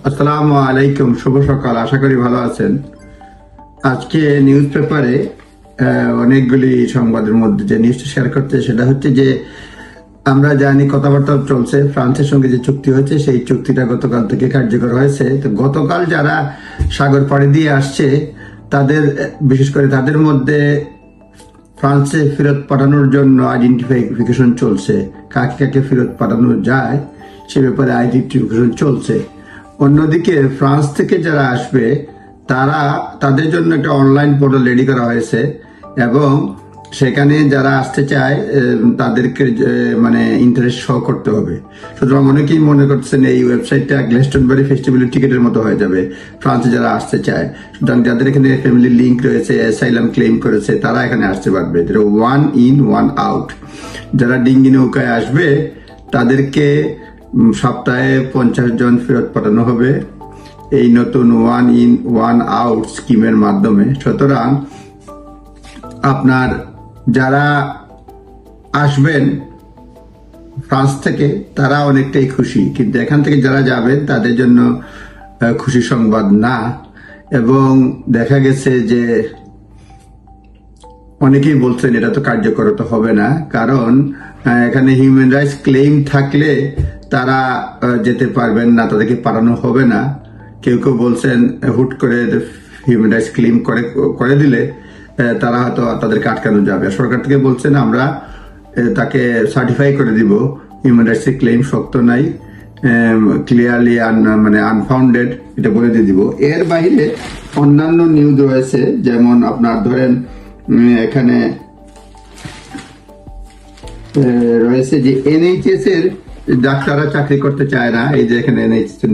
আসসালামু আলাইকুম, শুভ সকাল। আশা করি ভালো আছেন। আজকে নিউজ পেপারে অনেকগুলি সংবাদের মধ্যে যে নিউজটা শেয়ার করতে, সেটা হচ্ছে যে আমরা জানি কথাবার্তা চলছে, ফ্রান্সের সঙ্গে যে চুক্তি হয়েছে সেই চুক্তিটা গতকাল থেকে কার্যকর হয়েছে। তো গতকাল যারা সাগর পাড়ি দিয়ে আসছে তাদের, বিশেষ করে তাদের মধ্যে ফ্রান্সে ফেরত পাঠানোর জন্য আইডেন্টিফিকেশন চলছে। কাকে কাকে ফেরত পাঠানো যায় সে ব্যাপারে আইডেন্টিফিকেশন চলছে। অন্যদিকে ফ্রান্স থেকে যারা আসবে তাদের জন্য একটা অনলাইন পোর্টাল রেডি করা হয়েছে এবং সেখানে যারা আসতে চায় তাদেরকে মানে ইন্টারেস্ট শো করতে হবে। সুতরাং অনেকেই মনে করছেন এই ওয়েবসাইটটা গ্লেস্টনবারি ফেস্টিভ্যালের টিকিটের মতো হয়ে যাবে ফ্রান্সে যারা আসতে চায়। সুতরাং যাদের এখানে ফ্যামিলি লিঙ্ক রয়েছে, অ্যাসাইলাম ক্লেম করেছে, তারা এখানে আসতে পারবে। One in one out. যারা ডিঙ্গি নৌকায় আসবে তাদেরকে সপ্তাহে 50 জন ফেরত পাঠানো হবে এই নতুন ওয়ান ইন ওয়ান আউট স্কিমের মাধ্যমে। সুতরাং আপনার যারা আসবেন ফ্রান্স থেকে তারা অনেকটাই খুশি, কিন্তু এখান থেকে যারা যাবেন তাদের জন্য খুশি সংবাদ না। এবং দেখা গেছে যে অনেকেই বলছেন এটা তো কার্যকর তো হবে না, কারণ এখানে হিউম্যান রাইটস ক্লেম থাকলে তারা যেতে পারবেন না, তাদেরকে পাঠানো হবে না। কেউ কেউ বলছেন হুট করে হিউম্যান রাইটস ক্লেম করে দিলে তারা হয়তো তাদেরকে আটকানো যাবে। সরকার থেকে বলছেন আমরা তাকে সার্টিফাই করে দিব হিউম্যান রাইটস এর ক্লেম শক্ত নাই, ক্লিয়ারলি মানে আনফাউন্ডেড, এটা বলে দিয়ে দিব। এর বাইরে অন্যান্য নিউজ রয়েছে, যেমন আপনার ধরেন এখানে রয়েছে যে এনএইচএস এর ডাক্তাররা চাকরি করতে চায় না। এই যে এখানে এনএইচএস এর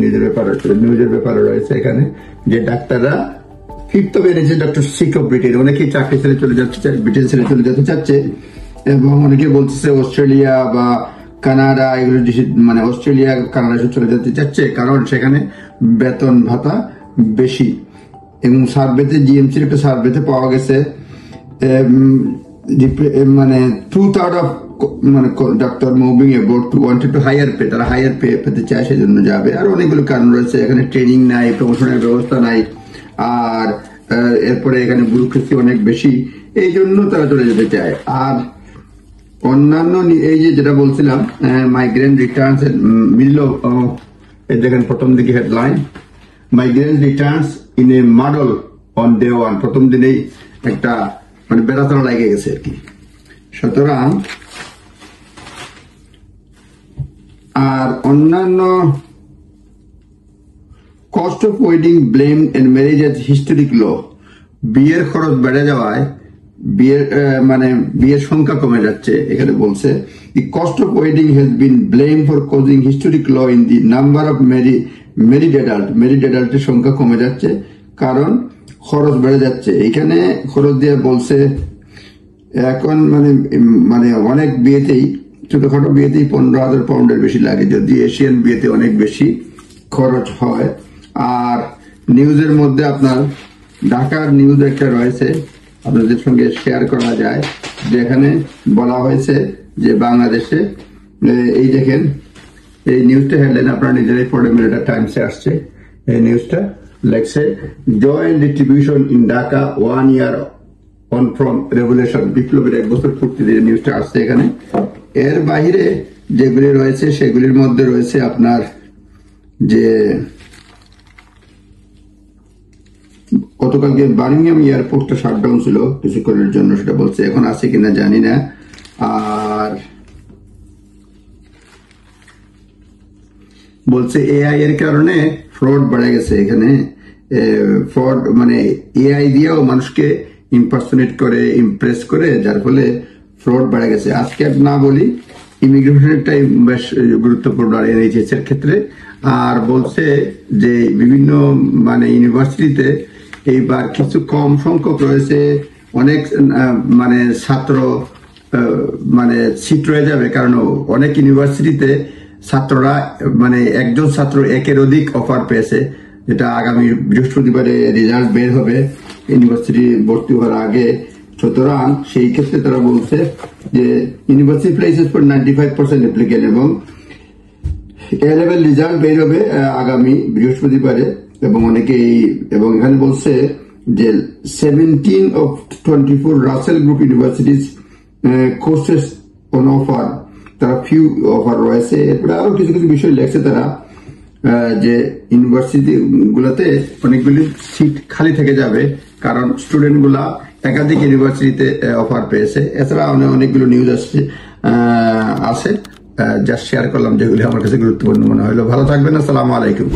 নিউজের ব্যাপারে রয়েছে এখানে যে ডাক্তাররা fifth of NHS doctor sick of Britain, অনেকেই চাকরি ছেড়ে চলে যাচ্ছে, ব্রিটেন ছেড়ে চলে যেতে চাচ্ছে। এবং অনেকে বলতেছে অস্ট্রেলিয়া বা কানাডা, এগুলো মানে অস্ট্রেলিয়া কানাডা চলে যেতে চাচ্ছে, কারণ সেখানে বেতন ভাতা বেশি। এবং সার্ভেতে জিএমসির একটা সার্ভেতে পাওয়া গেছে মানে 2/3 অফ মানে ডাক্তার moving about to wanted to higher pay, তারা হায়ার পে পেতে চায়, সেজন্য যাবে। আর অনেকগুলো কারণ রয়েছে, এখানে ট্রেনিং নাই, প্রমোশনের ব্যবস্থা নাই, আর এরপরে এখানে ব্যুরোক্রেসি অনেক বেশি, এই জন্য তারা চলে যেতে চায়। আর অন্যান্য এই যে যেটা বলছিলাম মাইগ্রেন্ট রিটার্নস মিডল অফ, দেখেন প্রথম দিকে headline, migrant Returns in a model on day one, প্রথম দিনেই একটা মানে বেড়াতনা লাগে গেছে আর কি। সুতরাং আর অন্যান্য cost of wedding blame and marriage as historic low, বিয়ের খরচ বেড়ে যাওয়ায় বিয়ের সংখ্যা কমে যাচ্ছে। এখানে বলছে the cost of wedding has been blame for causing historic low in the number of married অ্যাডাল্টের সংখ্যা কমে যাচ্ছে, কারণ খরচ বেড়ে যাচ্ছে। এখানে খরচ দিয়ে বলছে এখন মানে অনেক বিয়েতেই, ছোটখাটো বিয়েতেই 15,000 পাউন্ডের বেশি লাগে, যদি এশিয়ান বিয়েতে অনেক বেশি খরচ হয়। আর নিউজের মধ্যে আপনার ঢাকার নিউজ একটা রয়েছে, আপনাদের সঙ্গে শেয়ার করা যায়, যেখানে বলা হয়েছে যে বাংলাদেশে এই দেখেন এই নিউজটা হেডলাইন আপনারা নিজেরাই পড়ে, মিরর টাইমসে আসছে এই নিউজটা, লেখছে joint distribution in Dhaka 1 year on from revolution, বিপ্লবের 1 বছর পূর্তি দিয়ে নিউজটা আসছে এখানে। এর বাইরে যেগুলি রয়েছে সেগুলির মধ্যে রয়েছে আপনার যে গতকালকে বার্মিংহাম এয়ারপোর্টটা শাটডাউন ছিল কিছুক্ষণের জন্য, সেটা বলছে, এখন আছে কিনা জানি না। আর বলছে এআই এর কারণে ফ্রড বেড়ে গেছে। এখানে ফ্রড মানে এআই দিয়েও মানুষকে ইম্পারসোনেট করে, ইমপ্রেস করে, যার ফলে ফ্রড বেড়ে গেছে। আজকে না বলি ইমিগ্রেশনটাই বেশ গুরুত্বপূর্ণ আর এনএইচএস এর ক্ষেত্রে। আর বলছে যে বিভিন্ন মানে ইউনিভার্সিটিতে এইবার কিছু কম সংখ্যক রয়েছে, অনেক মানে ছাত্র মানে সিট রয়ে যাবে, কারণ অনেক ইউনিভার্সিটিতে ছাত্ররা মানে একজন ছাত্র 1-এর অধিক অফার পেয়েছে, যেটা আগামী বৃহস্পতিবারে রেজাল্ট বের হবে ইউনিভার্সিটি ভর্তি হওয়ার আগে। সুতরাং সেই ক্ষেত্রে তারা বলছে যে ইউনিভার্সিটি প্লেসেস ফর 95% অ্যাপ্লিকেন্ট, এবং এ লেভেল রেজাল্ট বের হবে আগামী বৃহস্পতিবারে, এবং অনেকেই এবং এখানে বলছে যে 17 of 24 Russell group universities courses on offer, তারা ফিউ অফার রয়েছে। এরপরে আরো কিছু কিছু বিষয় লেখছে তারা, যে ইউনিভার্সিটি গুলাতে অনেকগুলি সিট খালি থেকে যাবে কারণ স্টুডেন্ট গুলা একাধিক ইউনিভার্সিটিতে অফার পেয়েছে। এছাড়া অনেকগুলো নিউজ আছে, জাস্ট শেয়ার করলাম যেগুলি আমার কাছে গুরুত্বপূর্ণ মনে হলো। ভালো থাকবেন, আসসালামু আলাইকুম।